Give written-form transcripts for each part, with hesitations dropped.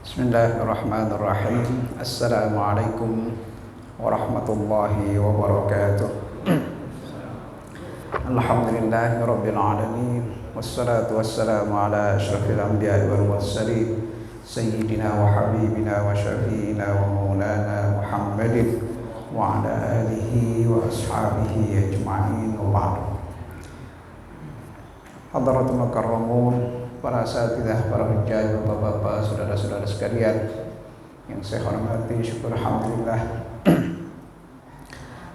Bismillahirrahmanirrahim. Assalamualaikum warahmatullahi wabarakatuh. Alhamdulillahirabbil alamin. Wassalatu wassalamu ala asyrafil anbiya'i wal mursalin sayyidina wa habibina wa syafi'ina wa maulana Muhammadin wa ala alihi wa ashabihi ajma'in wa ba'du. Hadratul mukarramun, para asatidzah, para hujjah, bapak-bapak, saudara-saudara sekalian yang saya hormati, syukur alhamdulillah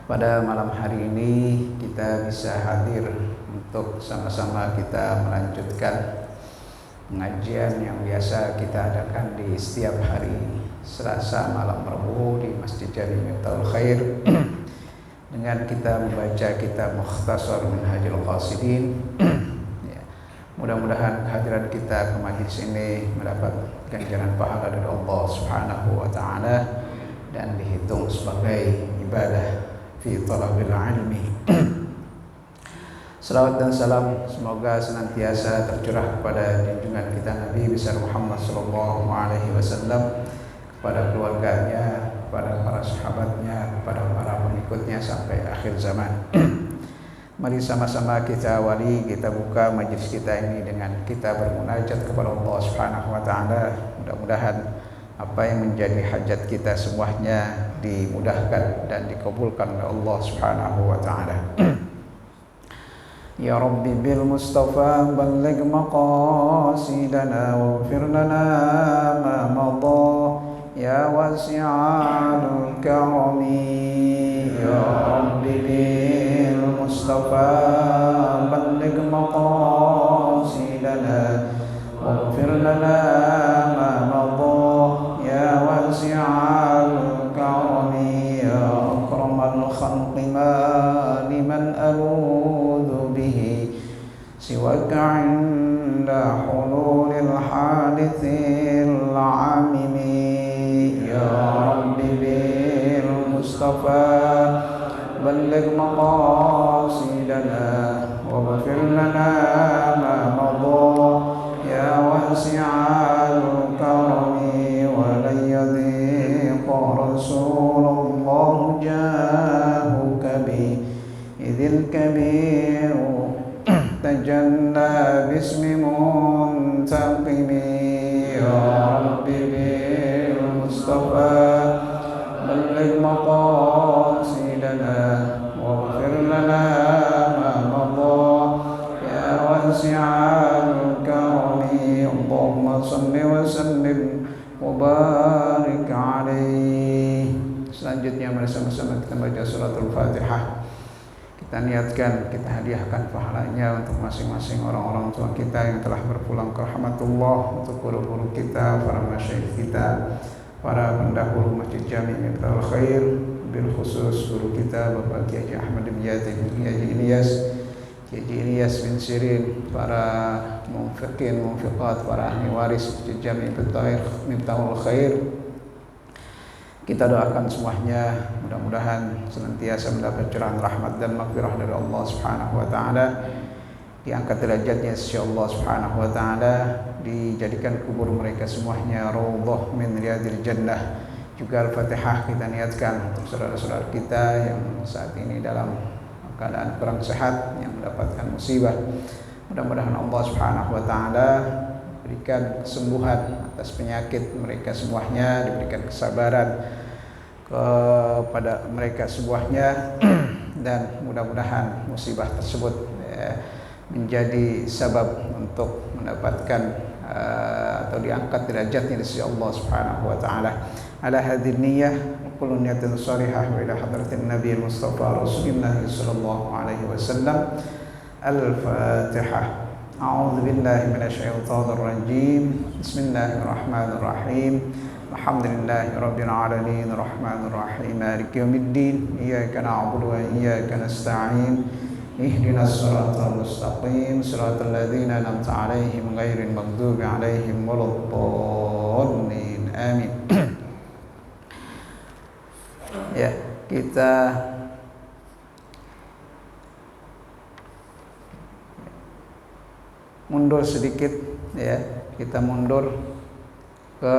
pada malam hari ini kita bisa hadir untuk sama-sama kita melanjutkan pengajian yang biasa kita adakan di setiap hari Selasa malam Rabu di Masjid Jami Miftahul Khair dengan kita membaca kitab Mukhtasar Minhajul Qasidin. Mudah-mudahan kehadiran kita ke majlis ini mendapat ganjaran pahala dari Allah Subhanahu wa taala dan dihitung sebagai ibadah fi talabil ilmi. Salawat dan salam semoga senantiasa tercurah kepada junjungan kita Nabi besar Muhammad sallallahu alaihi wasallam, kepada keluarganya, kepada para sahabatnya, kepada para pengikutnya sampai akhir zaman. Mari sama-sama kita awali, kita buka majlis kita ini dengan kita bermunajat kepada Allah Subhanahu wa taala. Mudah-mudahan apa yang menjadi hajat kita semuanya dimudahkan dan dikabulkan oleh Allah Subhanahu wa taala. Ya Rabbi bil Mustafa balligh maqasidana waghfir lana ma madha ya wasi'al karami. Ya Rabbi bil Mustafa balligh maqasidana waghfir lana ma madha ya wasi'al karami. Ya akramal khalqi ma liman aludhu bihi siwaka inda hululil hadithil amimi. Ya Rabbi bil Mustafa balligh maqasidana waghfir lana ma madha ya wasi'al karami. wa lan yadhiqa rasulullah jahuka bi idhil kabir tajalla bismi muntaqimi. Ya Rabbi bil Mustafa balligh maqasidana waghfir lana ma madha ya wasi'al karami. Allahumma salli wa sallim wa barik alaihi. Selanjutnya mari sama-sama kita baca suratul Fatihah. Kita niatkan, kita hadiahkan pahalanya untuk masing-masing orang-orang tua kita yang telah berpulang ke rahmatullah, untuk guru-guru kita, para masyayikh kita, para pendahulu Masjid Jami Miftahul Khair, bil khusus guru kita Bapak Kiai Haji Ahmad bin Yati bin Haji Ilyas bin Sirin, para mufiqin, mufiqat, para ahli waris Masjid Jami Miftahul Khair. Kita doakan semuanya mudah-mudahan senantiasa mendapat curahan rahmat dan maghfirah dari Allah Subhanahu wa taala, diangkat derajatnya insya Allah Subhanahu wa taala, dijadikan kubur mereka semuanya raudhah min riyadil jannah. Juga Al-Fatihah kita niatkan untuk saudara-saudara kita yang saat ini dalam keadaan kurang sehat, yang mendapatkan musibah. Mudah-mudahan Allah Subhanahu wa taala berikan kesembuhan atas penyakit mereka semuanya, diberikan kesabaran kepada mereka semuanya dan mudah-mudahan musibah tersebut menjadi sebab untuk mendapatkan atau diangkat derajatnya di sisi Allah Subhanahu wa taala. Ala hadhihi niyyah kullu niyatin shalihah wa ila hadratin Nabi Mustafa Rasulullah sallallahu alaihi wasallam. Al-Fatihah. A'udzu billahi minasyaitonir rajim. Bismillahirrahmanirrahim. Alhamdulillahirabbil alamin arrahmanir rahim maliki yaumiddin iyyaka na'budu wa iyyaka nasta'in ihdinas siratal mustaqim siratal ladzina an'amta 'alaihim ghairil maghdubi 'alaihim waladdallin amin. Ya, kita mundur sedikit ya, kita mundur ke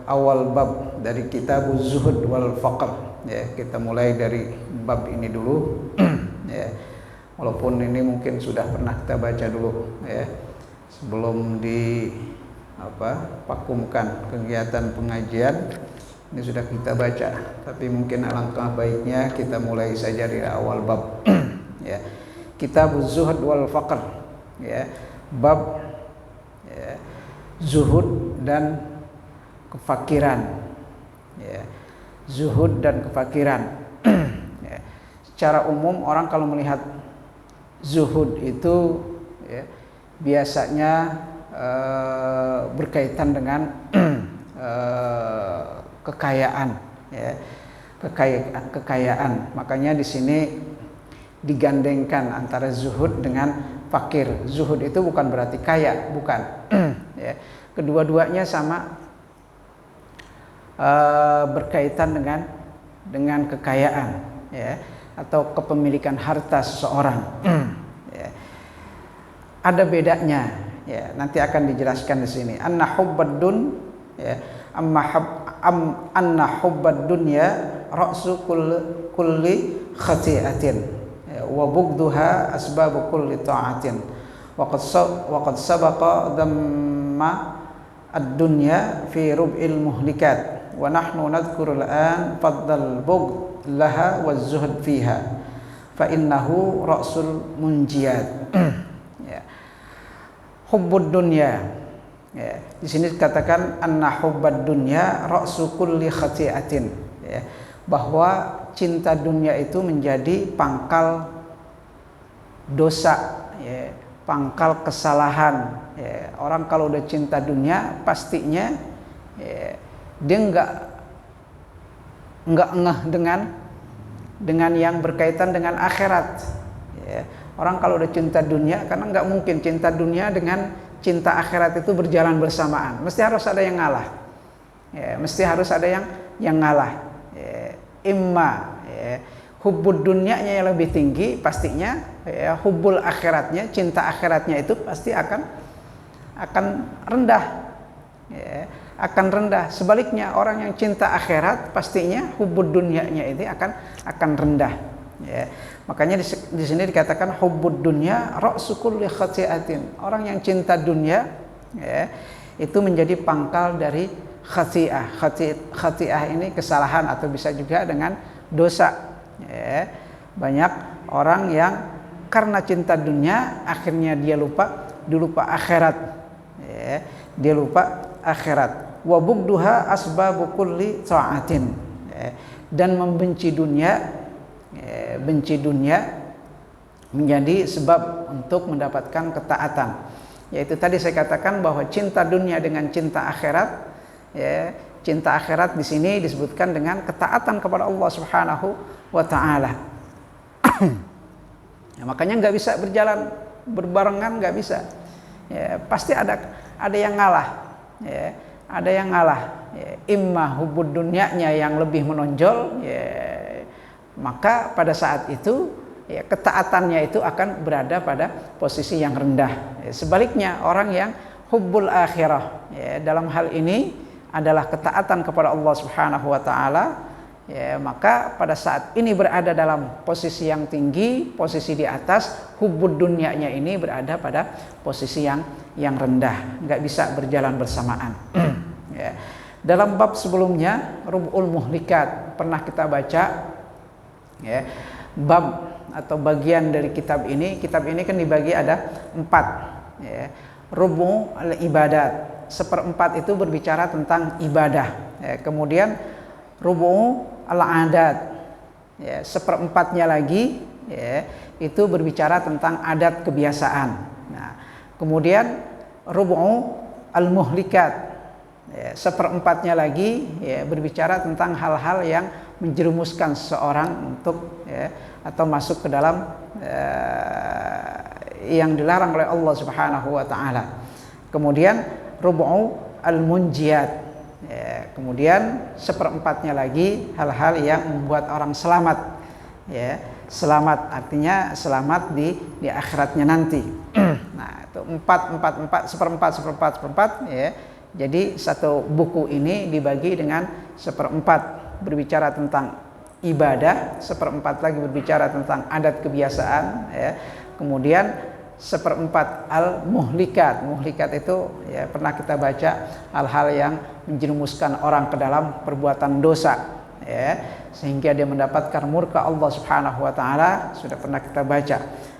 awal bab dari kitab Zuhud wal Faqr. Ya, kita mulai dari bab ini dulu. Ya, walaupun ini mungkin sudah pernah kita baca dulu, ya, sebelum vakumkan kegiatan pengajian. Ini sudah kita baca, tapi mungkin alangkah baiknya kita mulai saja dari awal bab. Ya, kitab Zuhud wal Faqr. Ya, bab, ya, zuhud dan kefakiran. Ya, zuhud dan kefakiran. Ya, secara umum orang kalau melihat zuhud itu, ya, biasanya berkaitan dengan kekayaan, ya, kekayaan. Makanya di sini digandengkan antara zuhud dengan fakir. Zuhud itu bukan berarti kaya, bukan. Ya, kedua-duanya sama, berkaitan dengan kekayaan, ya, atau kepemilikan harta seseorang. Ya. Ada bedanya, ya, nanti akan dijelaskan di sini. Anna hubbad dun, ya, anna hubbad dunya ra'su kulli khati'atin, ya, wa bughdhuha asbabu kulli ta'atin. Wa qad sabaqa dhamma ad-dunya fi rub'il muhlikat, wa nahnu nadhkuru al-an faddal bughd laha wa zuhd fiha fa innahu ra'sul munjiyat. Ya. Hubbud dunya, ya, di sini dikatakan anna hubbad dunya ra'su kulli khati'atin, ya, bahwa cinta dunia itu menjadi pangkal dosa, ya, pangkal kesalahan. Ya, orang kalau udah cinta dunia pastinya, ya, dia nggak ngeh dengan yang berkaitan dengan akhirat. Ya, orang kalau udah cinta dunia, karena nggak mungkin cinta dunia dengan cinta akhirat itu berjalan bersamaan. Mesti harus ada yang ngalah. Ya, mesti harus ada yang ngalah. Ya, imma, ya, hubbud dunyanya yang lebih tinggi pastinya, ya, hubbul akhiratnya, cinta akhiratnya itu pasti akan rendah. Ya, akan rendah. Sebaliknya orang yang cinta akhirat pastinya hubbud dunyanya itu akan rendah. Ya, makanya di sini dikatakan hubbud dunya ra'su kulli khati'atin. Orang yang cinta dunia, ya, itu menjadi pangkal dari khati'ah. Khati'ah ini kesalahan atau bisa juga dengan dosa. Ya, banyak orang yang karena cinta dunia akhirnya dia lupa akhirat. Ya, dia lupa akhirat. Wa bughdhuha asbabu kulli ta'atin. Ya, dan membenci dunia, benci dunia menjadi sebab untuk mendapatkan ketaatan. Yaitu tadi saya katakan bahwa cinta dunia dengan cinta akhirat, ya, cinta akhirat di sini disebutkan dengan ketaatan kepada Allah Subhanahu wa taala. Ya, makanya nggak bisa berjalan berbarengan, nggak bisa. Ya, pasti ada yang ngalah. Ya, ada yang ngalah. Ya, imma hubbud dunyanya yang lebih menonjol, ya, maka pada saat itu, ya, ketaatannya itu akan berada pada posisi yang rendah. Ya, sebaliknya orang yang hubbul akhirah, ya, dalam hal ini adalah ketaatan kepada Allah Subhanahu wa taala, ya, maka pada saat ini berada dalam posisi yang tinggi, posisi di atas. Hubbud dunyanya ini berada pada posisi yang rendah, nggak bisa berjalan bersamaan. Ya. Dalam bab sebelumnya Rub'ul Muhlikat pernah kita baca, ya, bab atau bagian dari kitab ini kan dibagi ada 4, ya. Rubu al-ibadat, 1/4 itu berbicara tentang ibadah, ya. Kemudian rubu al-adat, ya, 1/4-nya lagi, ya, itu berbicara tentang adat kebiasaan. Nah, kemudian rubu al-muhlikat, ya, 1/4-nya lagi, ya, berbicara tentang hal-hal yang menjerumuskan seseorang untuk, ya, atau masuk ke dalam yang dilarang oleh Allah Subhanahu wa taala. Kemudian rubu' al-munjiyat, ya, kemudian 1/4-nya lagi hal-hal yang membuat orang selamat, ya, selamat artinya selamat di akhiratnya nanti. Nah, itu 4, 1/4, ya, Jadi satu buku ini dibagi dengan seperempat berbicara tentang ibadah, seperempat lagi berbicara tentang adat kebiasaan, ya. Kemudian seperempat al-muhlikat. Muhlikat itu ya pernah kita baca hal-hal yang menjerumuskan orang ke dalam perbuatan dosa, ya, sehingga dia mendapatkan murka Allah Subhanahu wa taala, sudah pernah kita baca,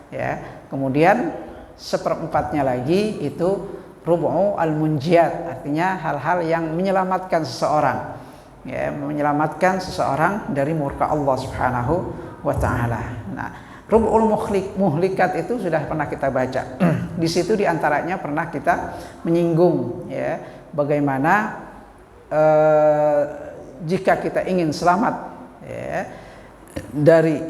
ya. Kemudian seperempatnya lagi itu rubu'u al-munjiyat, artinya hal-hal yang menyelamatkan seseorang, ya, menyelamatkan seseorang dari murka Allah Subhanahu wa taala. Nah, rubu'ul muhlikat itu sudah pernah kita baca. Di situ diantaranya pernah kita menyinggung, ya, bagaimana jika kita ingin selamat, ya, dari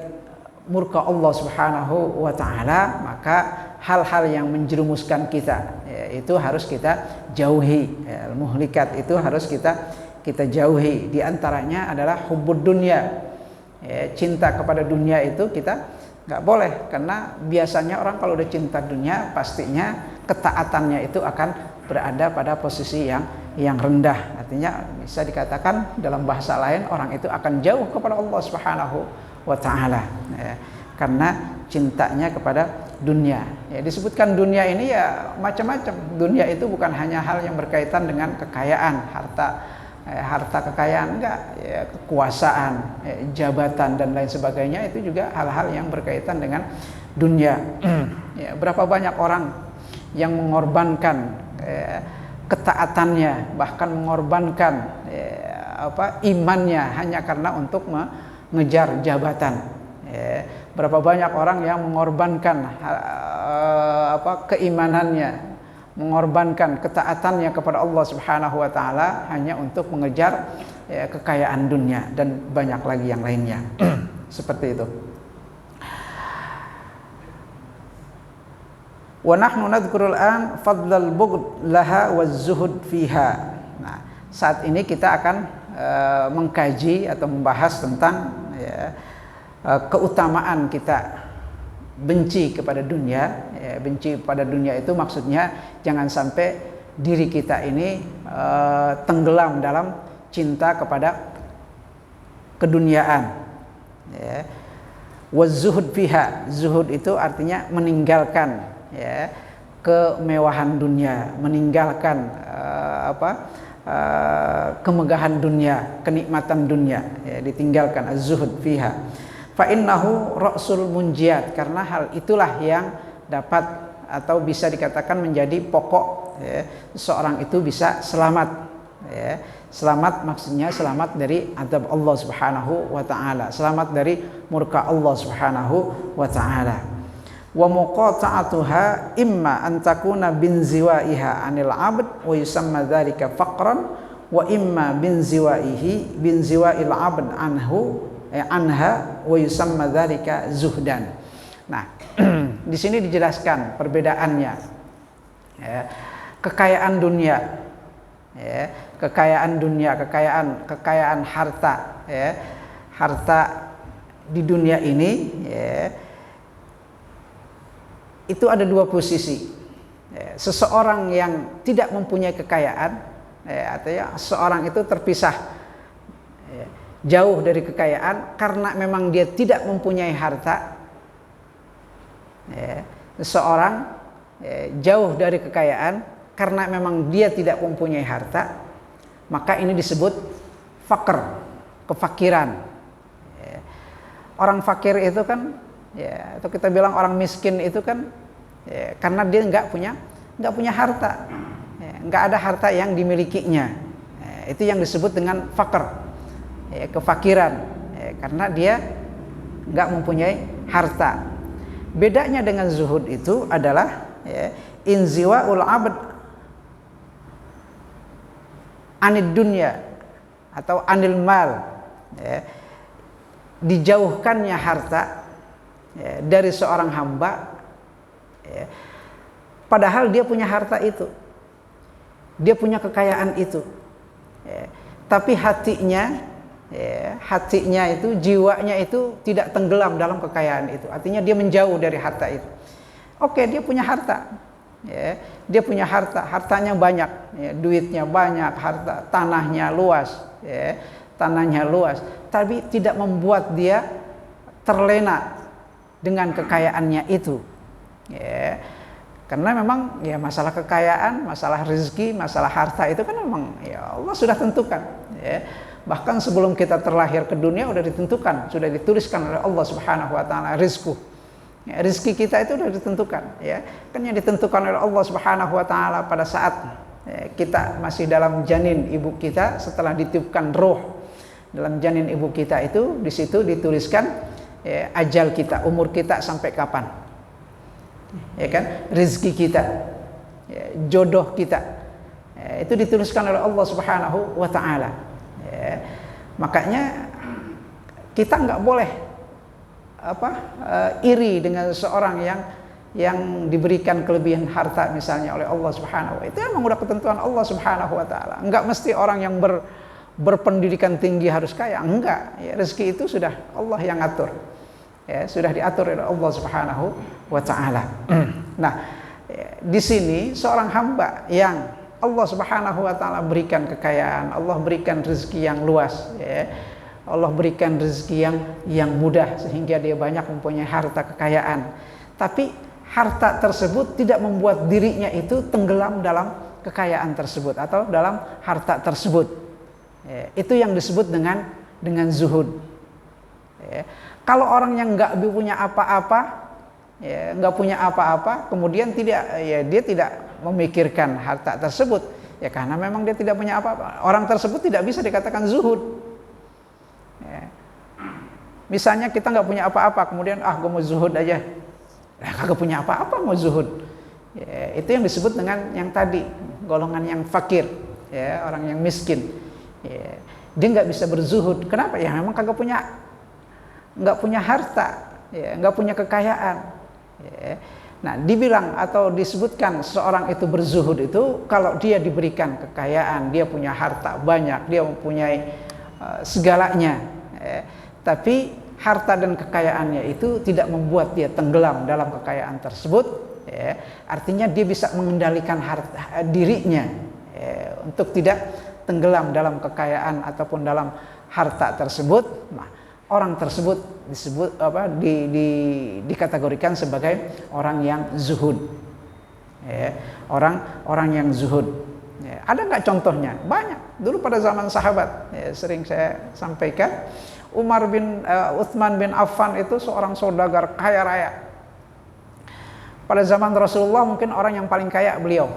murka Allah Subhanahu wa taala, maka hal-hal yang menjerumuskan kita, ya, itu harus kita jauhi, ya, muhlikat itu harus kita jauhi. Di antaranya adalah hubbud dunya, ya, cinta kepada dunia itu kita nggak boleh, karena biasanya orang kalau udah cinta dunia pastinya ketaatannya itu akan berada pada posisi yang rendah. Artinya bisa dikatakan dalam bahasa lain orang itu akan jauh kepada Allah Subhanahu wa taala, ya, karena cintanya kepada dunia. Ya, disebutkan dunia ini ya macam-macam. Dunia itu bukan hanya hal yang berkaitan dengan kekayaan, harta kekayaan, enggak, ya, kekuasaan, ya, jabatan dan lain sebagainya, itu juga hal-hal yang berkaitan dengan dunia. Ya, berapa banyak orang yang mengorbankan, ya, ketaatannya, bahkan mengorbankan, ya, imannya hanya karena untuk mengejar jabatan. Ya, berapa banyak orang yang mengorbankan keimanannya, mengorbankan ketaatannya kepada Allah Subhanahu wa taala hanya untuk mengejar, ya, kekayaan dunia, dan banyak lagi yang lainnya. Seperti itu. Wa nahnu nadhkurul an fadlal bughd laha waz-zuhud fiha. Nah, saat ini kita akan mengkaji atau membahas tentang, ya, keutamaan kita benci kepada dunia, ya, benci pada dunia itu maksudnya jangan sampai diri kita ini tenggelam dalam cinta kepada keduniaan, ya. Wazuhud fiha, zuhud itu artinya meninggalkan, ya, kemewahan dunia, meninggalkan kemegahan dunia, kenikmatan dunia, ya, ditinggalkan, az-zuhud fiha. Fa innahu ra'sul munjiyat, karena hal itulah yang dapat atau bisa dikatakan menjadi pokok, ya, seorang itu bisa selamat, ya. Selamat maksudnya selamat dari azab Allah Subhanahu wa taala, selamat dari murka Allah Subhanahu wa taala. Wa muqata'atuha imma an takuna bin ziwaiha anil 'abd wa yusamma dzalika faqran, wa imma bin ziwail 'abd anha wa yusamma dzalika zuhdan. Nah, di sini dijelaskan perbedaannya, ya, kekayaan dunia, ya, kekayaan dunia, kekayaan harta, ya, harta di dunia ini, ya, itu ada dua posisi, ya. Seseorang yang tidak mempunyai kekayaan, ya, artinya seorang itu terpisah, ya, jauh dari kekayaan karena memang dia tidak mempunyai harta, ya. Seseorang, ya, jauh dari kekayaan karena memang dia tidak mempunyai harta, maka ini disebut fakir, kefakiran, ya. Orang fakir itu kan, ya, atau kita bilang orang miskin itu kan, ya, karena dia nggak punya harta, ya, nggak ada harta yang dimilikinya, ya, itu yang disebut dengan fakir, ya, kefakiran, ya, karena dia nggak mempunyai harta. Bedanya dengan zuhud itu adalah, ya, inziwaul abd anid dunya atau anil mal, ya, dijauhkannya harta, ya, dari seorang hamba, ya, padahal dia punya harta itu, dia punya kekayaan itu, ya, tapi hatinya, ya, hatinya itu, jiwanya itu tidak tenggelam dalam kekayaan itu, artinya dia menjauh dari harta itu. Oke, dia punya harta, ya, dia punya hartanya banyak, ya, duitnya banyak, tanahnya luas, ya, tapi tidak membuat dia terlena dengan kekayaannya itu, ya. Karena memang ya masalah kekayaan, masalah rezeki, masalah harta itu kan memang ya Allah sudah tentukan, ya. Bahkan sebelum kita terlahir ke dunia sudah ditentukan, sudah dituliskan oleh Allah Subhanahu wa taala rizku. Ya, rezeki kita itu sudah ditentukan, ya. Kan yang ditentukan oleh Allah Subhanahu wa taala pada saat ya, kita masih dalam janin ibu kita, setelah ditiupkan roh dalam janin ibu kita itu, di situ dituliskan ya, ajal kita, umur kita sampai kapan. Ya kan? Rezeki kita, ya, jodoh kita. Ya, itu dituliskan oleh Allah Subhanahu wa taala. Ya, makanya kita nggak boleh iri dengan seorang yang diberikan kelebihan harta misalnya oleh Allah Subhanahu wa taala. Itu memang udah ketentuan Allah Subhanahu wa taala. Enggak mesti orang yang berpendidikan tinggi harus kaya, enggak. Ya, rezeki itu sudah Allah yang atur. Ya, sudah diatur oleh Allah Subhanahu wa taala. Nah, di sini seorang hamba yang Allah Subhanahu wa taala berikan kekayaan, Allah berikan rezeki yang luas, ya. Allah berikan rezeki yang mudah sehingga dia banyak mempunyai harta kekayaan. Tapi harta tersebut tidak membuat dirinya itu tenggelam dalam kekayaan tersebut atau dalam harta tersebut. Ya, itu yang disebut dengan zuhud. Ya, kalau orang yang nggak punya apa-apa, ya, nggak punya apa-apa, kemudian dia tidak memikirkan harta tersebut, ya karena memang dia tidak punya apa-apa. Orang tersebut tidak bisa dikatakan zuhud. Ya. Misalnya kita nggak punya apa-apa, kemudian gue mau zuhud aja, kagak punya apa-apa mau zuhud. Ya, itu yang disebut dengan yang tadi golongan yang fakir, ya, orang yang miskin. Ya, dia nggak bisa berzuhud. Kenapa? Ya memang nggak punya harta, ya, nggak punya kekayaan. Ya. Nah, dibilang atau disebutkan seorang itu berzuhud itu kalau dia diberikan kekayaan, dia punya harta banyak, dia mempunyai segalanya, ya. Tapi harta dan kekayaannya itu tidak membuat dia tenggelam dalam kekayaan tersebut, ya. Artinya dia bisa mengendalikan dirinya, ya, untuk tidak tenggelam dalam kekayaan ataupun dalam harta tersebut. Nah, orang tersebut disebut dikategorikan sebagai orang yang zuhud, ya. Orang yang zuhud. Ya, ada nggak contohnya? Banyak. Dulu pada zaman sahabat, ya, sering saya sampaikan, Utsman bin Affan itu seorang saudagar kaya raya. Pada zaman Rasulullah mungkin orang yang paling kaya beliau.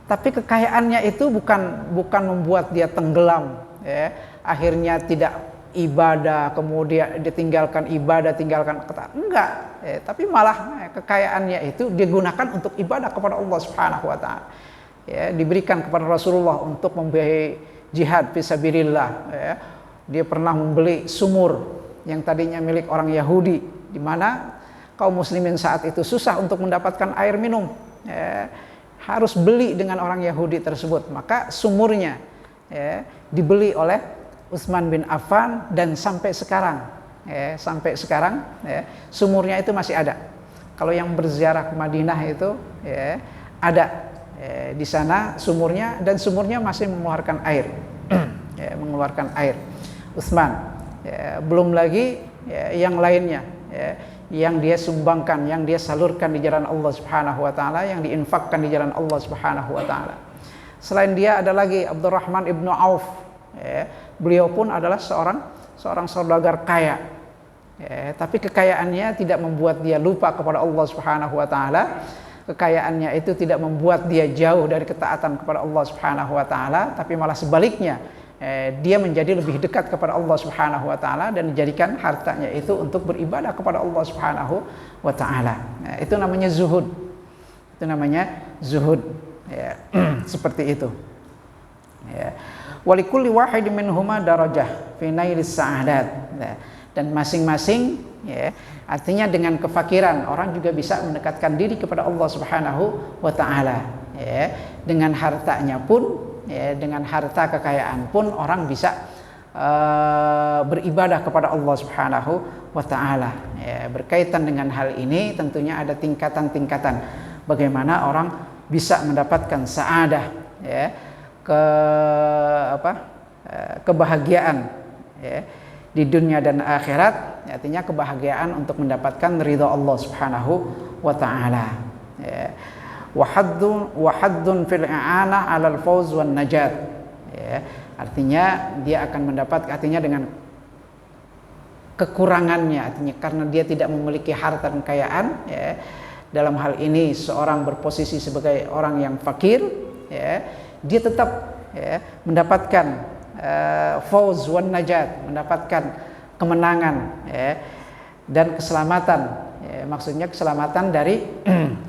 Tapi kekayaannya itu bukan membuat dia tenggelam, ya. Akhirnya tidak ibadah, kemudian ditinggalkan ibadah, tinggalkan ketaatan. Enggak, ya, tapi malah kekayaannya itu digunakan untuk ibadah kepada Allah Subhanahu wa taala. Ya, diberikan kepada Rasulullah untuk membiayai jihad fisabilillah, ya. Dia pernah membeli sumur yang tadinya milik orang Yahudi, di mana kaum muslimin saat itu susah untuk mendapatkan air minum, ya, harus beli dengan orang Yahudi tersebut. Maka sumurnya, ya, dibeli oleh Utsman bin Affan dan sampai sekarang, ya, ya, sumurnya itu masih ada. Kalau yang berziarah ke Madinah itu, ya, ada. Di sana sumurnya, dan sumurnya masih mengeluarkan air. Ya, mengeluarkan air Utsman, ya, belum lagi, ya, yang lainnya, ya, yang dia sumbangkan, yang dia salurkan di jalan Allah Subhanahu wa taala, yang diinfakkan di jalan Allah Subhanahu wa taala. Selain dia ada lagi Abdurrahman ibnu Auf, ya, beliau pun adalah seorang saudagar kaya, ya, tapi kekayaannya tidak membuat dia lupa kepada Allah Subhanahu wa taala. Kekayaannya itu tidak membuat dia jauh dari ketaatan kepada Allah Subhanahu wa taala, tapi malah sebaliknya, dia menjadi lebih dekat kepada Allah Subhanahu wa taala dan dijadikan hartanya itu untuk beribadah kepada Allah Subhanahu wa taala. Nah, itu namanya zuhud. Itu namanya zuhud, ya. Seperti itu. Ya. Walikulli wahidin minhuma darajah fi nailis sa'adat. Dan masing-masing, ya, artinya dengan kefakiran orang juga bisa mendekatkan diri kepada Allah Subhanahu wa taala, ya. Dengan hartanya pun, ya, dengan harta kekayaan pun orang bisa beribadah kepada Allah Subhanahu wa taala. Ya, berkaitan dengan hal ini tentunya ada tingkatan-tingkatan. bagaimana orang bisa mendapatkan sa'adah, ya, kebahagiaan, ya, di dunia dan akhirat, artinya kebahagiaan untuk mendapatkan ridha Allah Subhanahu wa taala. Ya. Wa haddun fil i'anah 'alal fawz wan najat. Ya. Artinya dia akan mendapat, artinya dengan kekurangannya, artinya karena dia tidak memiliki harta dan kekayaan, ya, dalam hal ini seorang berposisi sebagai orang yang fakir, ya, dia tetap, ya, mendapatkan fawz wan najat, mendapatkan kemenangan, ya, dan keselamatan, ya, maksudnya keselamatan dari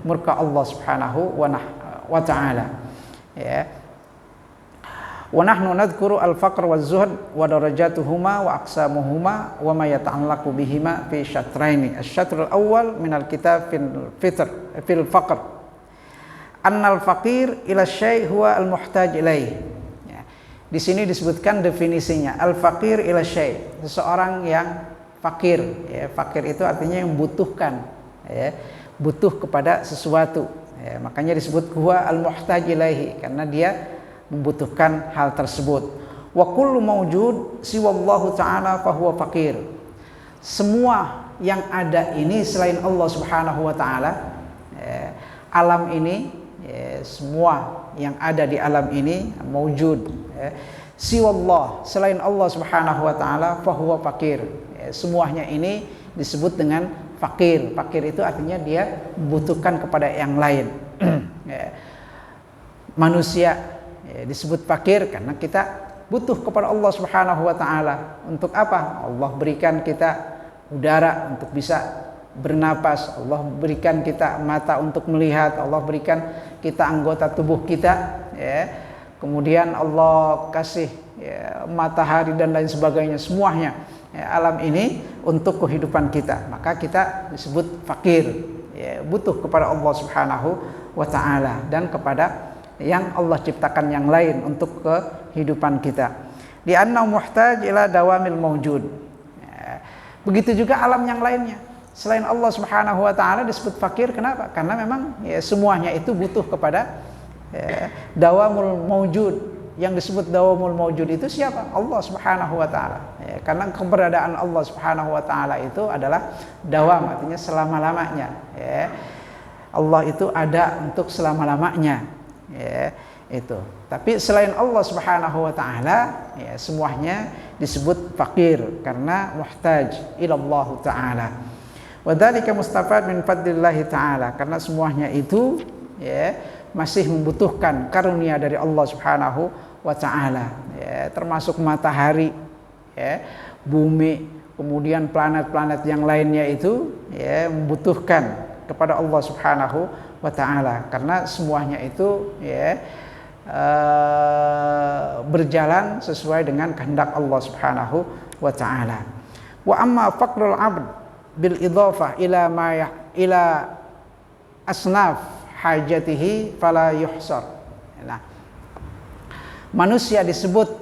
murka Allah Subhanahu wa taala, ya. Wa nahnu nadhkuru al-faqr waz-zuhd wa darajatuhuma wa aqsamuhuma wa ma yata'allaqu bihima fi syatraini. Asy-syatr al-awwal min al-kitab fil faqr. Annal faqir ila syai' huwa al-muhtaj ilaih. Ya. Di sini disebutkan definisinya, al-faqir ila syai', seseorang yang fakir, ya. Fakir itu artinya yang membutuhkan, ya, butuh kepada sesuatu, ya. Makanya disebut huwa al-muhtaj ilaihi, karena dia membutuhkan hal tersebut. Wa kullu mawjud siwallahu ta'ala fahuwa faqir. Semua yang ada ini selain Allah Subhanahu wa taala, alam ini, semua yang ada di alam ini mawjud, siwallah, selain Allah Subhanahu wa taala, fahuwa faqir. Semuanya ini disebut dengan fakir. Fakir itu artinya dia membutuhkan kepada yang lain. Manusia disebut fakir karena kita butuh kepada Allah Subhanahu wa taala. Untuk apa? Allah berikan kita udara untuk bisa bernapas, Allah berikan kita mata untuk melihat, Allah berikan kita anggota tubuh kita, ya. Kemudian Allah kasih, ya, matahari dan lain sebagainya, semuanya, ya, alam ini untuk kehidupan kita. Maka kita disebut fakir, ya, butuh kepada Allah Subhanahu wa taala dan kepada yang Allah ciptakan yang lain untuk kehidupan kita. Di anna muhtaj ila dawamil mawjud. Ya. Begitu juga alam yang lainnya. Selain Allah Subhanahu wa taala disebut fakir, kenapa? Karena memang, ya, semuanya itu butuh kepada, ya, dawamul mawjud. Yang disebut dawamul mawjud itu siapa? Allah Subhanahu wa taala. Ya, karena keberadaan Allah Subhanahu wa taala itu adalah dawam, artinya selama-lamanya. Ya. Allah itu ada untuk selama-lamanya. Ya, itu. Tapi selain Allah Subhanahu wa taala, ya, semuanya disebut fakir karena muhtaj ila Allah taala. Wa dzalika mustafad min fadlillah taala, karena semuanya itu, ya, masih membutuhkan karunia dari Allah Subhanahu wa taala, ya, termasuk matahari, ya, bumi, kemudian planet-planet yang lainnya itu, ya, membutuhkan kepada Allah Subhanahu wa ta'ala, karena semuanya itu, ya, berjalan sesuai dengan kehendak Allah Subhanahu wa ta'ala. Wa amma faqrul 'abd bil idhafah ila ila asnaf hajatihi fala yuhsar. Nah, manusia disebut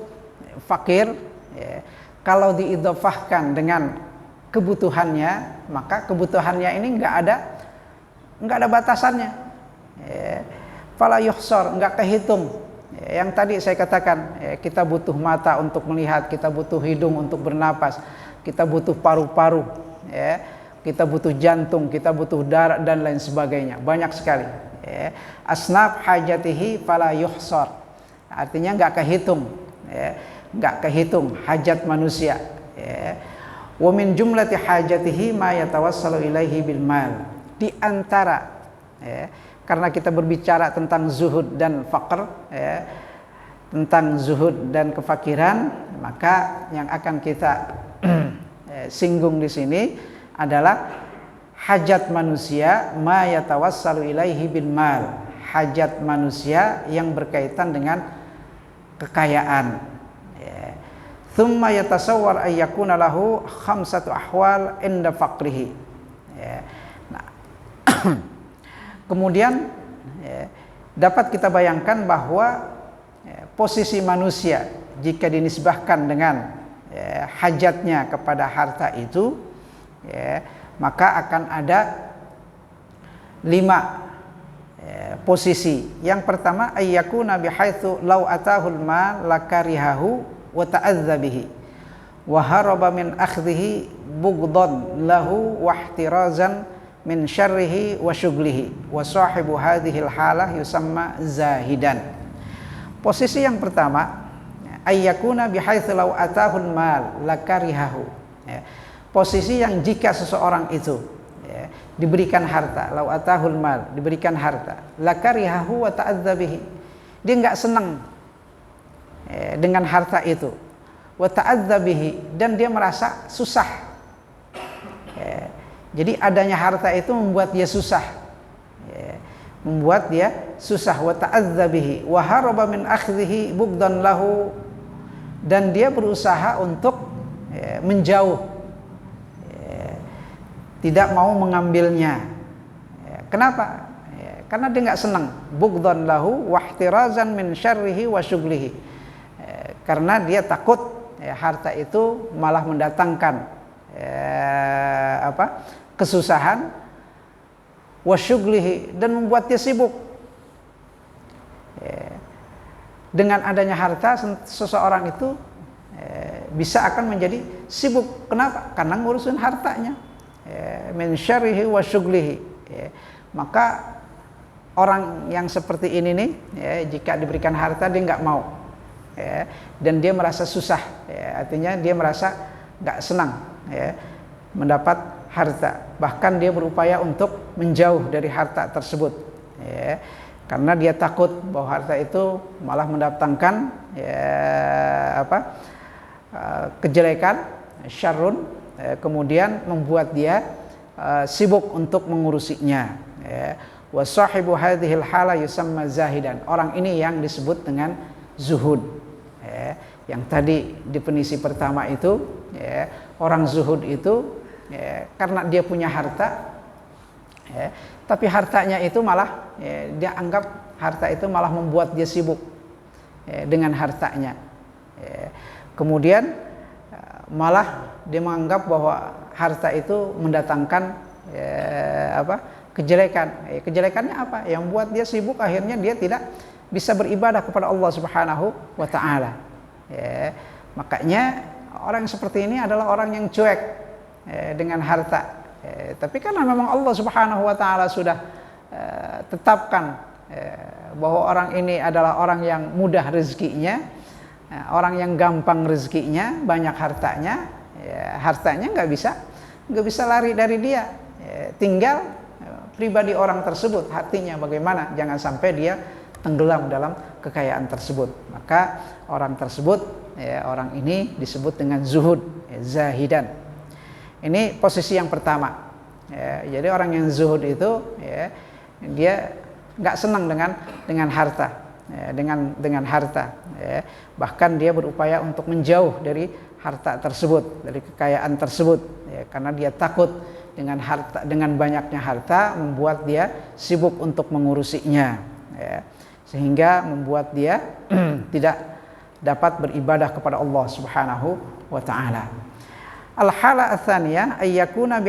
fakir, ya, kalau diidhafahkan dengan kebutuhannya, maka kebutuhannya ini enggak ada batasannya, ya. Fala yuhsar, enggak kehitung, ya. Yang tadi saya katakan, ya, kita butuh mata untuk melihat, kita butuh hidung untuk bernapas, kita butuh paru-paru, ya, kita butuh jantung, kita butuh darah dan lain sebagainya, banyak sekali, ya. Asnaf hajatihi fala yuhsar, artinya enggak kehitung, ya, enggak kehitung hajat manusia, ya. Wa min jumlati hajatihi ma yatawassalu ilaihi bil mal. Di antara, ya, karena kita berbicara tentang zuhud dan faqr, ya, tentang zuhud dan kefakiran, maka yang akan kita singgung di sini adalah hajat manusia ma yatawassalu ilaihi bil mal, hajat manusia yang berkaitan dengan kekayaan, ya. Tsumma yatasawwar ay yakuna lahu khamsatu ahwal inda faqrihi, ya. Kemudian, ya, dapat kita bayangkan bahwa, ya, posisi manusia jika dinisbahkan dengan, ya, hajatnya kepada harta itu, ya, maka akan ada 5 posisi. Yang pertama, ayyakuna bihaitsu law atahul mal lakarihahu wa ta'adza bihi wa haraba min akhdhihi bughdhan lahu wa ihtirazan min syarrihi wa syughlihi wa sahibu hadhil halah yusamma zahidan. Posisi yang pertama, ayyakuna bihaitsu law atahul mal lakarihahu. Posisi yang jika seseorang itu diberikan harta, lau atahul mal, diberikan harta, lakarihahu wa ta'adza bihi, dia enggak senang dengan harta itu, wa ta'adza bihi, dan dia merasa susah. Jadi adanya harta itu membuat dia susah, membuat dia susah. Wa ta'adza bihi wa haraba min akhdhihi bugdan lahu, dan dia berusaha untuk menjauh, tidak mau mengambilnya. Kenapa? Karena dia nggak senang. Bugdan lahu wa ihtirazan min syarrihi wa syughlihi, karena dia takut harta itu malah mendatangkan kesusahan, wa syughlihi, dan membuat dia sibuk. Dengan adanya harta, seseorang itu bisa akan menjadi sibuk. Kenapa? Karena ngurusin hartanya. Min syarrihi wa syughlihi. Maka orang yang seperti ini nih, jika diberikan harta dia nggak mau, dan dia merasa susah, artinya dia merasa nggak senang mendapat harta. Bahkan dia berupaya untuk menjauh dari harta tersebut, karena dia takut bahwa harta itu malah mendatangkan kejelekan, syarrun, kemudian membuat dia sibuk untuk mengurusinya. Wa sahibu hadhil hala yusamma zahidan. Orang ini yang disebut dengan zuhud. Yang tadi definisi pertama itu, orang zuhud itu karena dia punya harta, tapi hartanya itu malah dia anggap harta itu malah membuat dia sibuk dengan hartanya. Kemudian malah dia menganggap bahwa harta itu mendatangkan kejelekan. Kejelekannya apa? Yang membuat dia sibuk, akhirnya dia tidak bisa beribadah kepada Allah Subhanahu wa taala. Makanya orang seperti ini adalah orang yang cuek dengan harta. Tapi karena memang Allah Subhanahu wa taala sudah tetapkan bahwa orang ini adalah orang yang mudah rezekinya, orang yang gampang rezekinya, banyak hartanya, hartanya nggak bisa lari dari dia. Tinggal pribadi orang tersebut, hatinya bagaimana, jangan sampai dia tenggelam dalam kekayaan tersebut. Maka orang tersebut, orang ini disebut dengan zuhud, zahidan. Ini posisi yang pertama. Jadi orang yang zuhud itu, dia nggak senang dengan harta, dengan harta. Bahkan dia berupaya untuk menjauh dari harta tersebut, dari kekayaan tersebut, karena dia takut dengan harta, dengan banyaknya harta membuat dia sibuk untuk mengurusinya, sehingga membuat dia tidak dapat beribadah kepada Allah Subhanahu wa taala. Al-hala ats-tsaniyah ayyakuna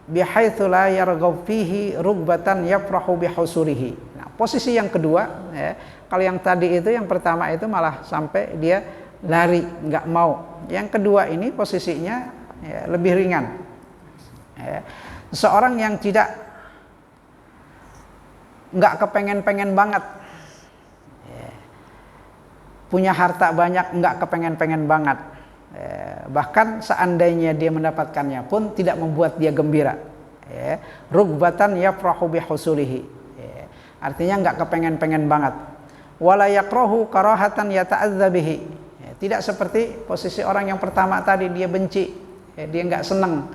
bihaitsu la yarghab fihi rugbatan yafrahu bihusulihi. Nah, posisi yang kedua, kalau yang tadi itu, yang pertama itu malah sampai dia lari, nggak mau. Yang kedua ini posisinya lebih ringan. Seorang yang nggak kepengen-pengen banget, punya harta banyak, nggak kepengen-pengen banget, bahkan seandainya dia mendapatkannya pun tidak membuat dia gembira. Rugbatan yafrahu bihusulihi, artinya nggak kepengen-pengen banget. Wala yakrahu karahatan yata'adza bihi, tidak seperti posisi orang yang pertama tadi, dia benci, dia nggak senang,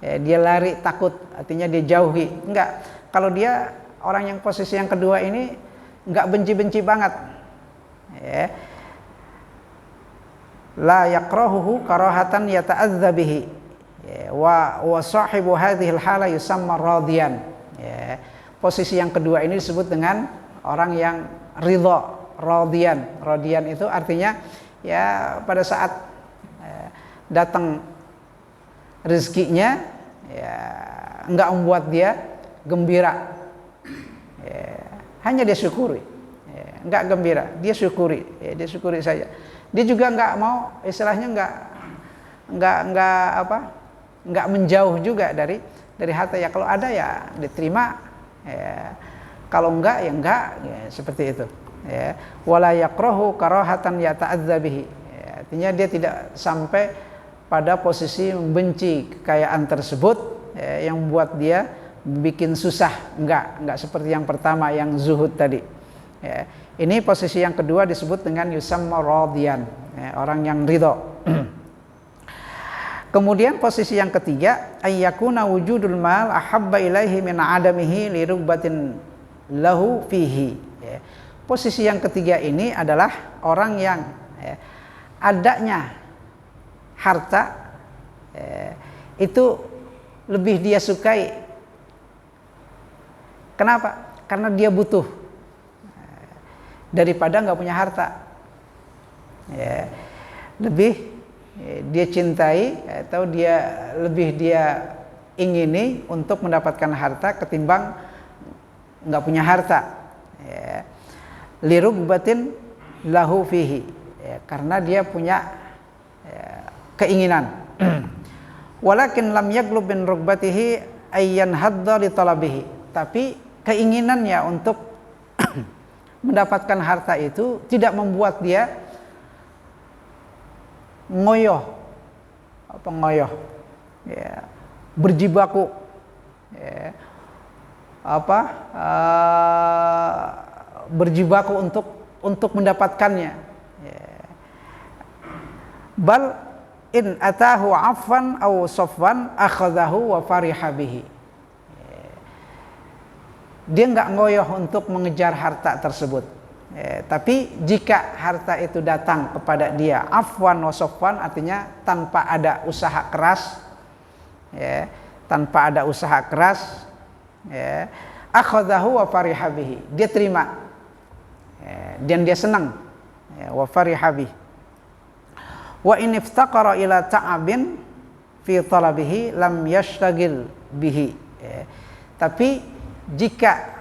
dia lari, takut, artinya dia jauhi. Enggak. Kalau dia orang yang posisi yang kedua ini enggak benci-benci banget. La yakrahuhu karahatan yata'adza bihi. Wa sahibu hadhil hala yusamma radiyan. Posisi yang kedua ini disebut dengan orang yang ridha, radiyan. Radiyan itu artinya ya pada saat datang rezekinya, ya enggak membuat dia gembira, hanya dia syukuri, nggak gembira, dia syukuri, dia syukuri saja. Dia juga nggak mau, istilahnya nggak menjauh juga dari harta. Ya kalau ada ya diterima, ya. Kalau enggak ya enggak, ya, seperti itu. Ya. Wala yakrahu karahatan yata'adza bihi. Ya, artinya dia tidak sampai pada posisi membenci kekayaan tersebut, ya, yang membuat dia bikin susah. Enggak seperti yang pertama yang zuhud tadi. Ya. Ini posisi yang kedua disebut dengan yusamma radiyan, ya, orang yang ridho. Kemudian posisi yang ketiga, ayyakuna wujudul mal ahabba ilaihi min adamihi li rugbatin lahu fihi. Ya. Posisi yang ketiga ini adalah orang yang, ya, adanya harta, ya, itu lebih dia sukai. Kenapa? Karena dia butuh, daripada nggak punya harta. Ya. Lebih dia cintai atau lebih dia ingini untuk mendapatkan harta ketimbang nggak punya harta. Ya. Lirugbatin lahu fihi, ya, karena dia punya, ya, keinginan. Walakin lam yaglub bin rugbatihi ayyan hadda li talabihi. Tapi keinginannya untuk mendapatkan harta itu tidak membuat dia ngoyoh, ya, berjibaku, ya, berjibaku untuk mendapatkannya. Ya. Bal in atahu afwan aw safwan akhadahu wa fariha bihi. Ya. Dia nggak ngoyoh untuk mengejar harta tersebut. Tapi jika harta itu datang kepada dia afwan wa safwan, artinya tanpa ada usaha keras, ya, tanpa ada usaha keras, ya, akhadahu wa fariha bihi, dia terima, ya, dan dia senang, ya, wa fariha bihi. Wa in iftaqara ila ta'abin fi talabihi lam yashtagil bihi. Ya. Tapi jika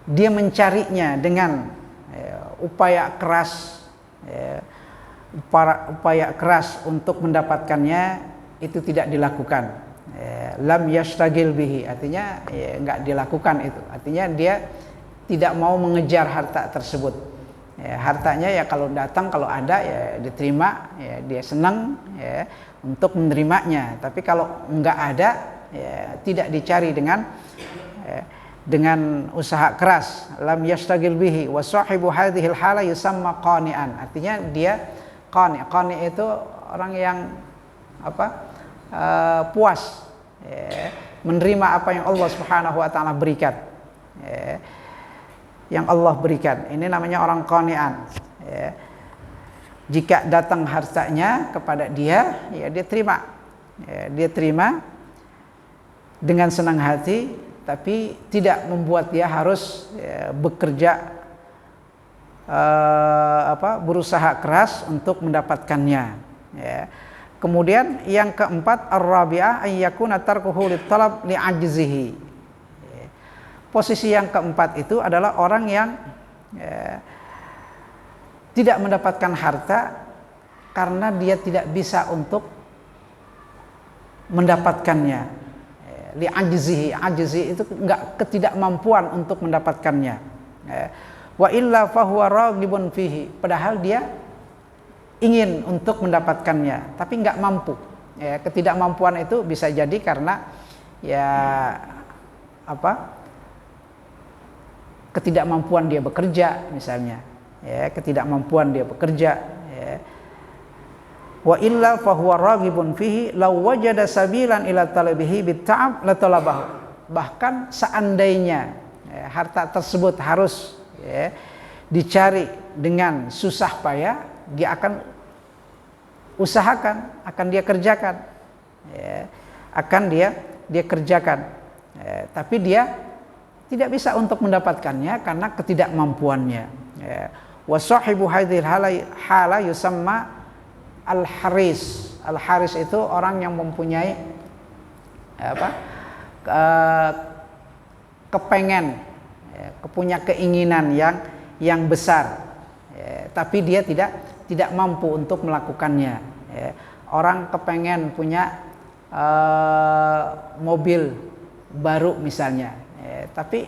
dia mencarinya dengan, upaya keras, upaya keras untuk mendapatkannya, itu tidak dilakukan. Lam yashtagil bihi, artinya enggak dilakukan itu. Artinya dia tidak mau mengejar harta tersebut. Hartanya ya kalau datang, kalau ada ya diterima, ya dia senang, ya, untuk menerimanya. Tapi kalau enggak ada, ya tidak dicari dengan usaha keras. Lam yashtagil bihi wa sahibu hadhil hala yusamma qani'an. Artinya dia qani itu orang yang puas, ya, menerima apa yang Allah Subhanahu wa taala berikan, ya, yang Allah berikan. Ini namanya orang qani'an, ya. Jika datang hartanya kepada dia, ya dia terima, ya, dia terima dengan senang hati, tapi tidak membuat dia harus, ya, bekerja, berusaha keras untuk mendapatkannya. Ya. Kemudian yang keempat, ar-rabi'ah ayyakuna tarkuhu litalab li'ajzihi. Ya. Posisi yang keempat itu adalah orang yang, ya, tidak mendapatkan harta karena dia tidak bisa untuk mendapatkannya. Li'ajzihi, ajzi itu enggak, ketidakmampuan untuk mendapatkannya. Wa illa fahuwa raghibun fihi, padahal dia ingin untuk mendapatkannya tapi enggak mampu. Ya, ketidakmampuan itu bisa jadi karena, ya, ketidakmampuan dia bekerja misalnya, ya, ketidakmampuan dia bekerja, ya. Wa illa fahuwa raghibun fihi law wajada sabilan ila talabihi bitta'ab la talabahu. Bahkan seandainya, ya, harta tersebut harus, ya, dicari dengan susah payah, dia akan usahakan, akan dia kerjakan, ya, akan dia kerjakan, ya, tapi dia tidak bisa untuk mendapatkannya karena ketidakmampuannya. Ya. Wa sahibu hadhil hala yusamma al-haris. Al-haris itu orang yang mempunyai kepengen, punya keinginan yang besar, tapi dia tidak mampu untuk melakukannya. Orang kepengen punya mobil baru misalnya, tapi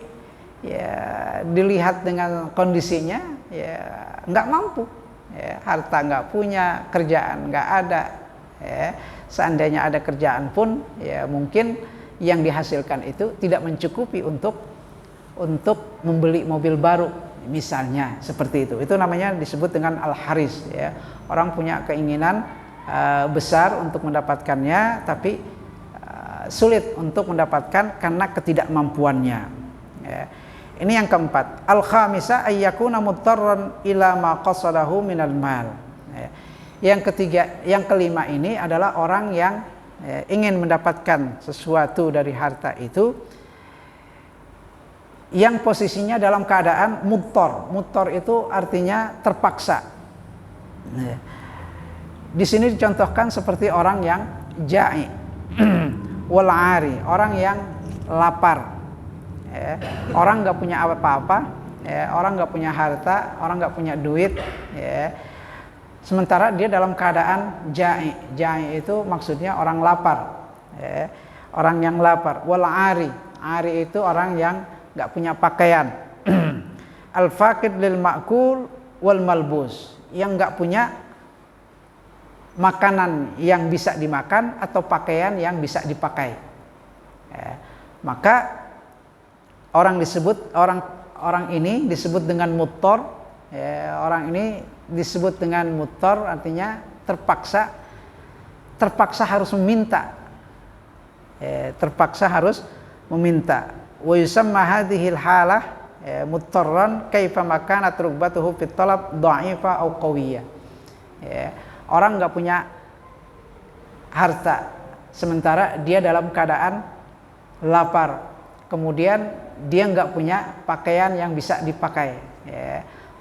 ya dilihat dengan kondisinya ya nggak mampu, harta nggak punya, kerjaan nggak ada. Seandainya ada kerjaan pun ya mungkin yang dihasilkan itu tidak mencukupi untuk membeli mobil baru misalnya, seperti itu. Itu namanya disebut dengan al-haris, ya. Orang punya keinginan besar untuk mendapatkannya, tapi sulit untuk mendapatkan karena ketidakmampuannya. Ini yang keempat. Al-khamisah ayyakuna muttarran ila ma qasadahu minal mal. Yang ketiga, yang kelima ini adalah orang yang ingin mendapatkan sesuatu dari harta itu yang posisinya dalam keadaan muttar. Muttar itu artinya terpaksa. Di sini dicontohkan seperti orang yang ja'i wal 'ari, orang yang lapar. Orang nggak punya apa-apa, orang nggak punya harta, orang nggak punya duit, sementara dia dalam keadaan ja'i. Ja'i itu maksudnya orang lapar, orang yang lapar. Wal 'ari, 'ari itu orang yang nggak punya pakaian. Al faqid lil ma'kul wal malbus, yang nggak punya makanan yang bisa dimakan atau pakaian yang bisa dipakai. Maka orang ini disebut dengan muttar. Orang ini disebut dengan muttar, artinya terpaksa harus meminta. Terpaksa harus meminta. Wa yusamma hadhil halah muttarran kaifa makanat rugbatuhu fit talab dha'ifa aw qawiyah. Orang nggak punya harta, sementara dia dalam keadaan lapar. Kemudian dia nggak punya pakaian yang bisa dipakai.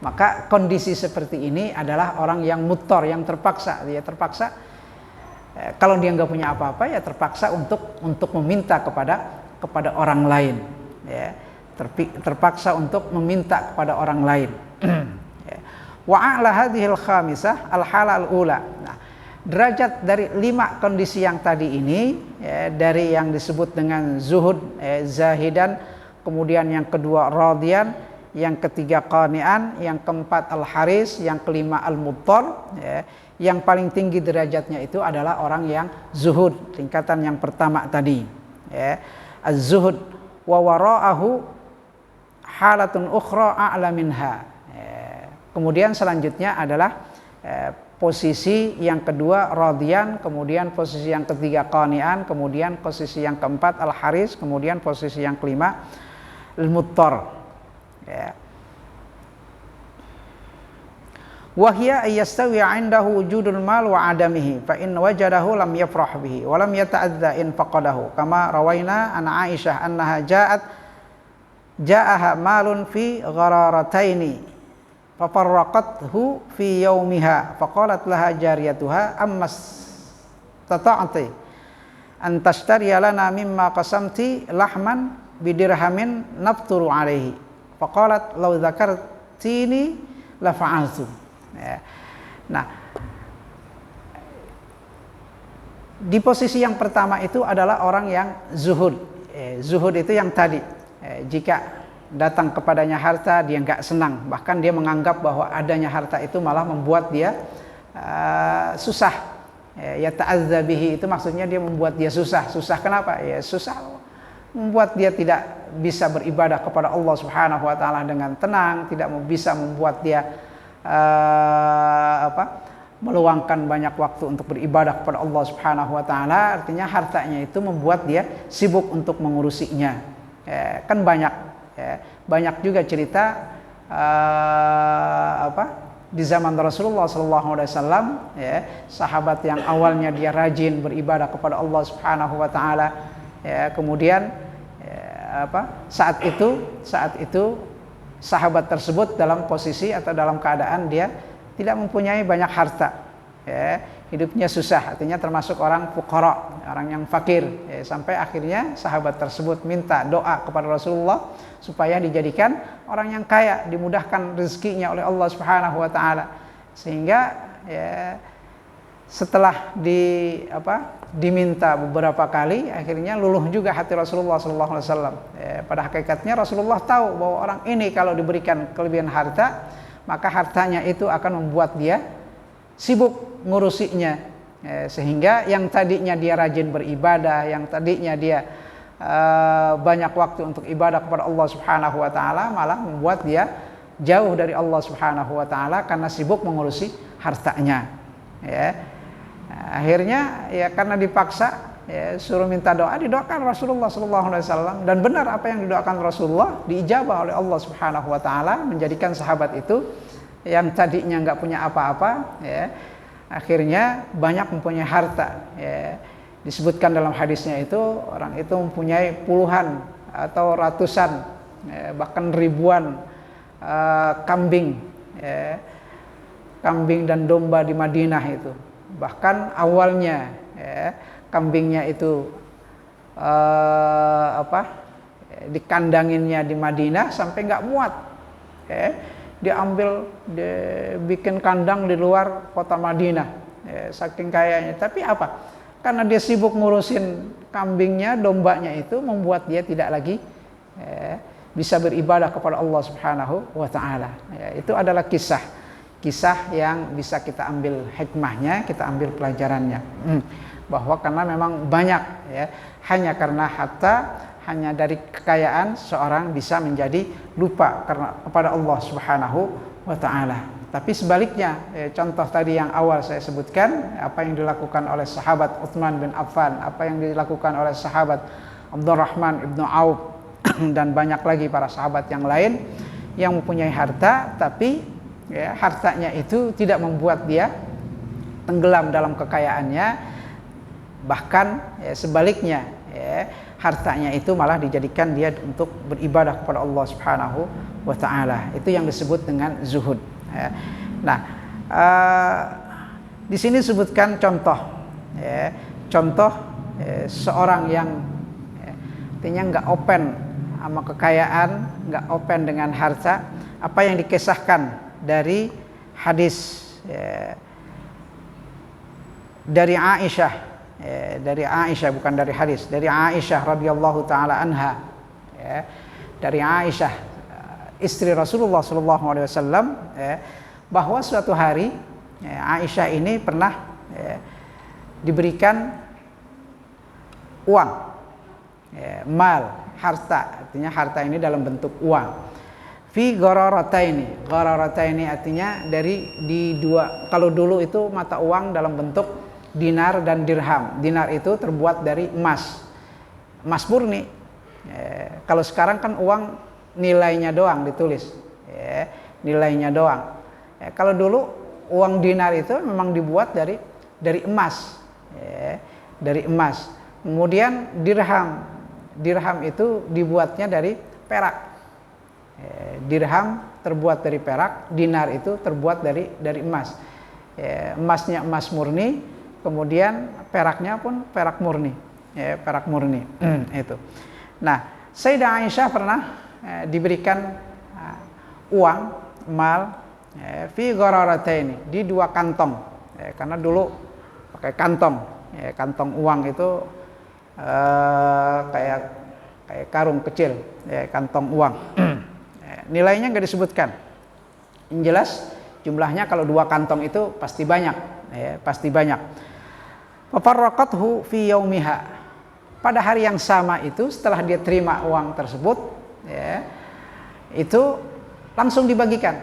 Maka kondisi seperti ini adalah orang yang muttar, yang terpaksa. Dia terpaksa, kalau dia nggak punya apa-apa, ya terpaksa untuk meminta kepada orang lain. Terpaksa untuk meminta kepada orang lain. Wa a'la hadhil khamisah al-halal ula. Nah, derajat dari 5 kondisi yang tadi ini, dari yang disebut dengan zuhud, zahidan, kemudian yang kedua radiyan, yang ketiga qani'an, yang keempat al-haris, yang kelima al-muttar, yang paling tinggi derajatnya itu adalah orang yang zuhud, tingkatan yang pertama tadi, az-zuhud. Wa wara'ahu halatun ukhra a'la minha. Kemudian selanjutnya adalah posisi yang kedua radiyan, kemudian posisi yang ketiga qani'an, kemudian posisi yang keempat al-haris, kemudian posisi yang kelima al-muttar. Wa hiya ayastawi 'indahu wujudul mal wa 'adamihi fa in wajadahu lam yafrah bihi wa lam yata'adza in faqadahu kama rawaina an Aisyah annaha ja'aha malun fi ghararataini fafarraqathu fi yaumiha faqalat laha jariyatuha ammas tata'ati an tashtariya lana mimma qasamti lahman bidirhamin nafturu alaihi faqalat law dzakartini la fa'altu. Nah, di posisi yang pertama itu adalah orang yang zuhud. Zuhud itu yang tadi, jika datang kepadanya harta dia nggak senang, bahkan dia menganggap bahwa adanya harta itu malah membuat dia susah. Ya ta'azza bihi itu maksudnya dia membuat dia susah. Susah kenapa? Ya susah membuat dia tidak bisa beribadah kepada Allah Subhanahu wa taala dengan tenang, tidak bisa membuat dia meluangkan banyak waktu untuk beribadah kepada Allah Subhanahu wa taala. Artinya hartanya itu membuat dia sibuk untuk mengurusinya. Kan banyak juga cerita di zaman Rasulullah SAW, sahabat yang awalnya dia rajin beribadah kepada Allah Subhanahu wa taala, kemudian saat itu sahabat tersebut dalam posisi atau dalam keadaan dia tidak mempunyai banyak harta, hidupnya susah, artinya termasuk orang fuqara, orang yang fakir. Sampai akhirnya sahabat tersebut minta doa kepada Rasulullah supaya dijadikan orang yang kaya, dimudahkan rezekinya oleh Allah Subhanahu wa taala. Sehingga ya, setelah diminta beberapa kali, akhirnya luluh juga hati Rasulullah SAW. Pada hakikatnya Rasulullah tahu bahwa orang ini kalau diberikan kelebihan harta, maka hartanya itu akan membuat dia sibuk ngurusinya, sehingga yang tadinya dia rajin beribadah, yang tadinya dia banyak waktu untuk ibadah kepada Allah Subhanahu wa taala, malah membuat dia jauh dari Allah Subhanahu wa taala karena sibuk mengurusi hartanya. Akhirnya ya karena dipaksa, suruh minta doa, didoakan Rasulullah SAW, dan benar apa yang didoakan Rasulullah diijabah oleh Allah Subhanahu wa taala, menjadikan sahabat itu yang tadinya nggak punya apa-apa, akhirnya banyak mempunyai harta. Disebutkan dalam hadisnya itu, orang itu mempunyai puluhan atau ratusan, bahkan ribuan kambing, kambing dan domba di Madinah itu. Bahkan awalnya kambingnya itu dikandanginnya di Madinah sampai nggak muat. Diambil, dibikin kandang di luar kota Madinah, saking kayanya. Tapi apa? Karena dia sibuk ngurusin kambingnya, dombanya itu, membuat dia tidak lagi bisa beribadah kepada Allah Subhanahu wa taala. Itu adalah kisah yang bisa kita ambil hikmahnya, kita ambil pelajarannya. Bahwa karena memang banyak, hanya karena harta, hanya dari kekayaan seorang bisa menjadi lupa kepada Allah Subhanahu wa taala. Tapi sebaliknya, contoh tadi yang awal saya sebutkan, apa yang dilakukan oleh sahabat Utsman bin Affan, apa yang dilakukan oleh sahabat Abdurrahman ibnu Auf, dan banyak lagi para sahabat yang lain yang mempunyai harta, tapi hartanya itu tidak membuat dia tenggelam dalam kekayaannya. Bahkan sebaliknya, hartanya itu malah dijadikan dia untuk beribadah kepada Allah Subhanahu wa taala. Itu yang disebut dengan zuhud. Nah, di sini disebutkan contoh, seorang yang artinya nggak open sama kekayaan, nggak open dengan harta. Apa yang dikisahkan dari hadis dari Aisyah. Dari Aisyah, bukan dari hadis, dari Aisyah radhiyallahu taala anha, dari Aisyah istri Rasulullah sallallahu alaihi wasallam, bahwa suatu hari Aisyah ini pernah diberikan uang, mal, harta, artinya harta ini dalam bentuk uang. Fi ghararataini, ghararataini artinya di dua, kalau dulu itu mata uang dalam bentuk dinar dan dirham. Dinar itu terbuat dari emas murni. Kalau sekarang kan uang nilainya doang ditulis, nilainya doang. Kalau dulu uang dinar itu memang dibuat dari emas, dari emas. Kemudian dirham itu dibuatnya dari perak. Dirham terbuat dari perak, dinar itu terbuat dari emas. Emasnya emas murni, kemudian peraknya pun perak murni, perak murni. Itu. Nah, Sayyidah Aisyah pernah diberikan uang, mal, fi ghararataini, di dua kantong. Karena dulu pakai kantong, kantong uang itu kayak karung kecil, kantong uang. Nilainya nggak disebutkan. Yang jelas jumlahnya kalau dua kantong itu pasti banyak, pasti banyak. Fafarraqathu fi yaumiha. Pada hari yang sama itu, setelah dia terima uang tersebut, itu langsung dibagikan.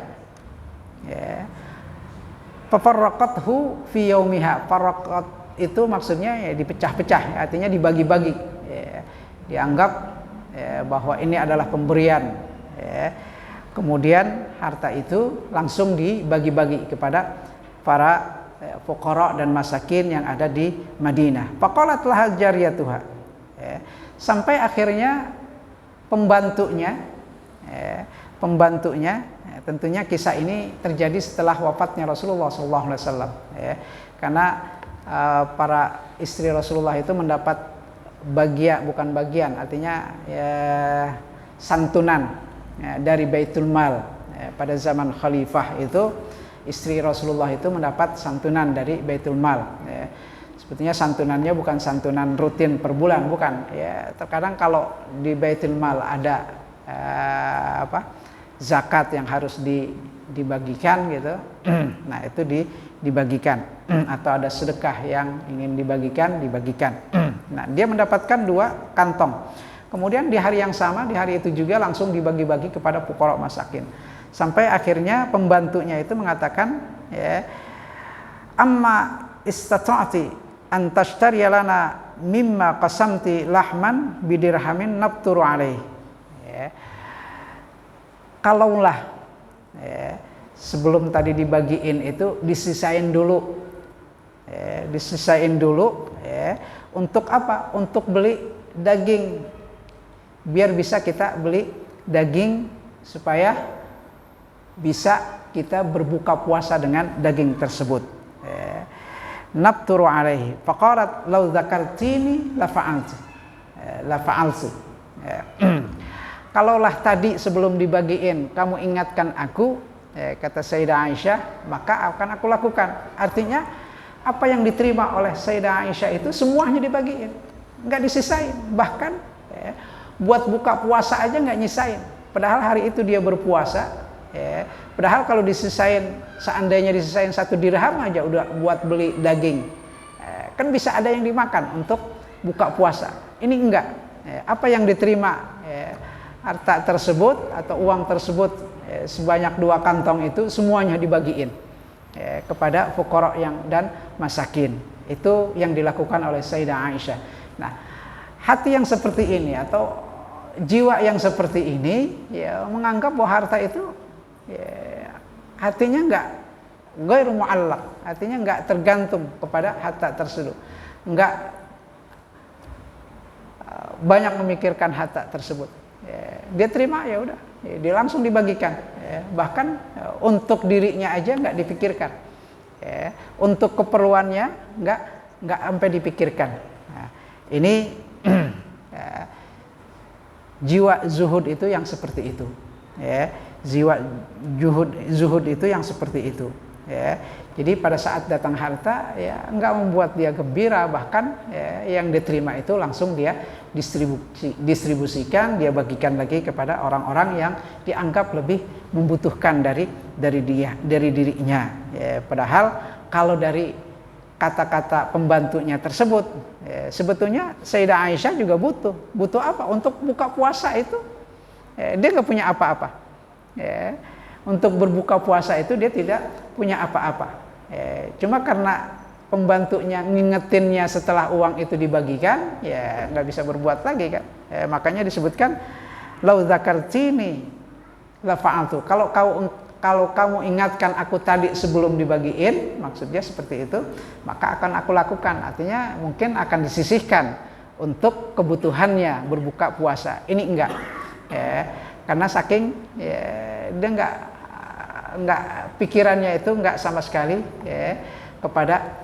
Fafarraqathu fi yaumiha. Farraqat itu maksudnya dipecah-pecah, artinya dibagi-bagi. Dianggap bahwa ini adalah pemberian. Kemudian harta itu langsung dibagi-bagi kepada para fuqara dan masakin yang ada di Madinah. Faqalat laha jariyatuha. Sampai akhirnya pembantunya Ya, tentunya kisah ini terjadi setelah wafatnya Rasulullah SAW. Ya, karena para istri Rasulullah itu mendapat bukan bagian, artinya ya, santunan ya, dari Baitul Mal. Ya, pada zaman Khalifah itu istri Rasulullah itu mendapat santunan dari Baitul Mal. Ya, sebetulnya santunannya bukan santunan rutin per bulan, bukan. Ya, terkadang kalau di Baitul Mal ada zakat yang harus dibagikan gitu. Nah, itu dibagikan atau ada sedekah yang ingin dibagikan. Nah, dia mendapatkan 2 kantong. Kemudian di hari yang sama, di hari itu juga langsung dibagi-bagi kepada fuqara masakin. Sampai akhirnya pembantunya itu mengatakan, ya, amma istata'ti an tashtariya lana mimma qasamti lahman bidirhamin nabturu alaih. Ya. Kalaulah ya, sebelum tadi dibagiin itu disisain dulu ya, untuk apa? Untuk beli daging, biar bisa kita beli daging supaya bisa kita berbuka puasa dengan daging tersebut. Ya. Nabturu alaihi faqalat law dzakartini la fa'altu. Ya. Kalaulah tadi sebelum dibagiin kamu ingatkan aku, kata Sayyidah Aisyah, maka akan aku lakukan. Artinya apa yang diterima oleh Sayyidah Aisyah itu semuanya dibagiin, nggak disisain. Bahkan buat buka puasa aja nggak nyisain. Padahal hari itu dia berpuasa. Padahal kalau disisain, seandainya disisain 1 dirham aja udah buat beli daging, kan bisa ada yang dimakan untuk buka puasa. Ini enggak. Apa yang diterima harta tersebut atau uang tersebut sebanyak 2 kantong itu semuanya dibagiin kepada fuqara dan masakin. Itu yang dilakukan oleh Sayyidah Aisyah. Nah, hati yang seperti ini atau jiwa yang seperti ini ya menganggap bahwa harta itu ya, hatinya enggak ghairu mu'allaq, artinya enggak tergantung kepada harta tersebut. Enggak banyak memikirkan harta tersebut. Dia terima ya udah, dia langsung dibagikan. Bahkan untuk dirinya aja nggak dipikirkan, untuk keperluannya nggak sampai dipikirkan. Nah, ini jiwa zuhud itu yang seperti itu. Jiwa zuhud itu yang seperti itu. Jadi pada saat datang harta ya nggak membuat dia gembira, bahkan yang diterima itu langsung dia distribusikan, dia bagikan lagi kepada orang-orang yang dianggap lebih membutuhkan dari dirinya. Padahal kalau dari kata-kata pembantunya tersebut, sebetulnya Sayyidah Aisyah juga butuh apa untuk buka puasa itu? Dia nggak punya apa-apa. Untuk berbuka puasa itu dia tidak punya apa-apa. Cuma karena pembantunya ngingetinnya setelah uang itu dibagikan, ya nggak bisa berbuat lagi kan. Makanya disebutkan lau dzakartini la fa'altu. Kalau kamu ingatkan aku tadi sebelum dibagiin, maksudnya seperti itu, maka akan aku lakukan. Artinya mungkin akan disisihkan untuk kebutuhannya berbuka puasa. Ini enggak. Karena saking dia enggak pikirannya itu enggak sama sekali kepada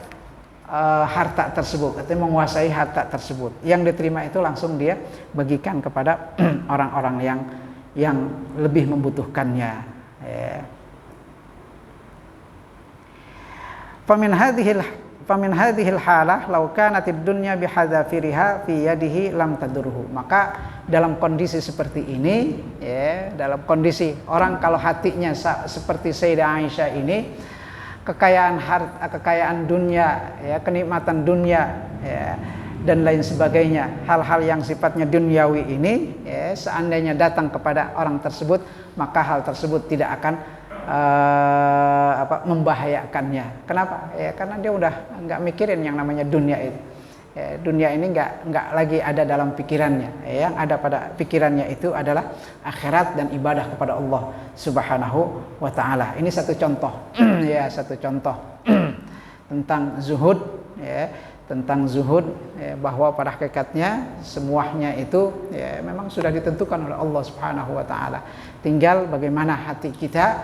harta tersebut, artinya menguasai harta tersebut. Yang diterima itu langsung dia bagikan kepada orang-orang yang lebih membutuhkannya. Famin hadhil halah law kanatid dunya bihadzafiriha fi yadihi lam tadurhu. Maka dalam kondisi seperti ini, dalam kondisi orang kalau hatinya seperti Sayyidah Aisyah ini, kekayaan dunia, kenikmatan dunia, dan lain sebagainya, hal-hal yang sifatnya duniawi ini, seandainya datang kepada orang tersebut, maka hal tersebut tidak akan membahayakannya. Kenapa? Karena dia udah nggak mikirin yang namanya dunia itu. Dunia ini nggak lagi ada dalam pikirannya. Yang ada pada pikirannya itu adalah akhirat dan ibadah kepada Allah Subhanahu wa taala. Ini satu contoh. Satu contoh tentang zuhud, tentang zuhud, bahwa pada hakikatnya semuanya itu memang sudah ditentukan oleh Allah Subhanahu wa taala. Tinggal bagaimana hati kita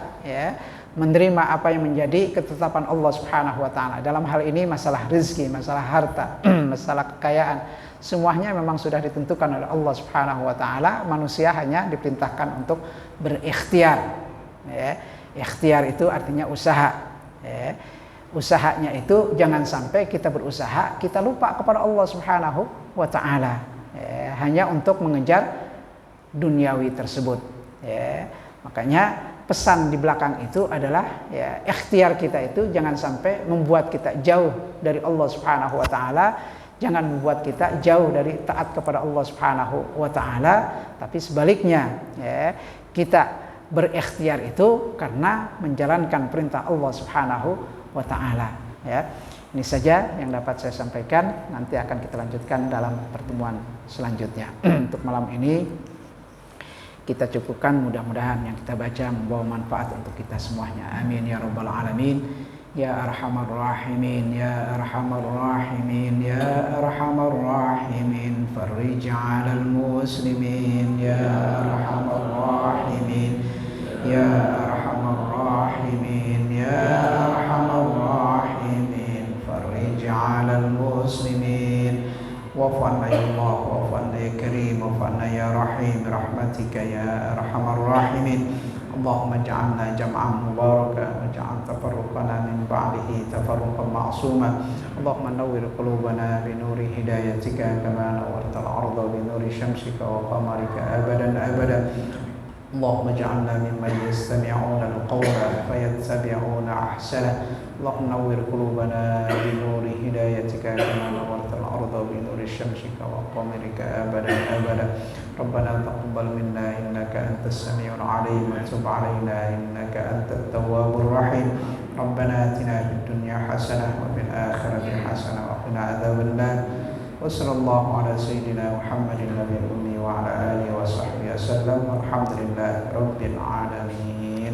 menerima apa yang menjadi ketetapan Allah Subhanahu wa taala. Dalam hal ini masalah rezeki, masalah harta, masalah kekayaan, semuanya memang sudah ditentukan oleh Allah Subhanahu wa taala. Manusia hanya diperintahkan untuk berikhtiar. Ikhtiar itu artinya usaha. Usahanya itu jangan sampai kita berusaha kita lupa kepada Allah Subhanahu wa taala, hanya untuk mengejar duniawi tersebut. Makanya pesan di belakang itu adalah ikhtiar kita itu jangan sampai membuat kita jauh dari Allah Subhanahu wa taala, jangan membuat kita jauh dari taat kepada Allah Subhanahu wa taala, tapi sebaliknya kita berikhtiar itu karena menjalankan perintah Allah Subhanahu wa ta'ala. Ini saja yang dapat saya sampaikan. Nanti akan kita lanjutkan dalam pertemuan selanjutnya. Untuk malam ini kita cukupkan, mudah-mudahan yang kita baca membawa manfaat untuk kita semuanya. Amin ya rabbal alamin. Ya arhamar rahimin, ya arhamar rahimin, ya arhamar rahimin. Farij 'alal muslimin, ya arhamar rahimin, ya arhamar rahimin, ya arhamar rahimin. Farij 'alal muslimin. Wa'fana ya Allah, wa'fana ya Karim, wa'fana ya Rahim, rahmatika ya arhamar rahimin. Allahumma ja'alna jam'an mubaraka, waj'al tafarruqana min ba'dihi tafarruqan ma'suma. Allahumma nawwir qulubana bi nuri hidayatika kama nawwartal arda bi nuri syamsika wa qamarika abadan abada. Allahumma ja'alna mimman yastami'una al-qawla fayattabi'una ahsana. Allahumma nawwir qulubana bi nuri hidayatika kama nawwartal arda bi nuri syamsika wa qamarika abadan abada. Rabbana taqabbal minna innaka antas samiul alim wa tub alaina innaka antat tawwabur rahim. Rabbana atina fid dunya hasanah wa fil akhirati hasanah wa qina adzabannar. Wa sallallahu ala sayyidina Muhammadin nabiyil ummi wa ala alihi wa sahbihi wasallam. Walhamdulillahi rabbil alamin.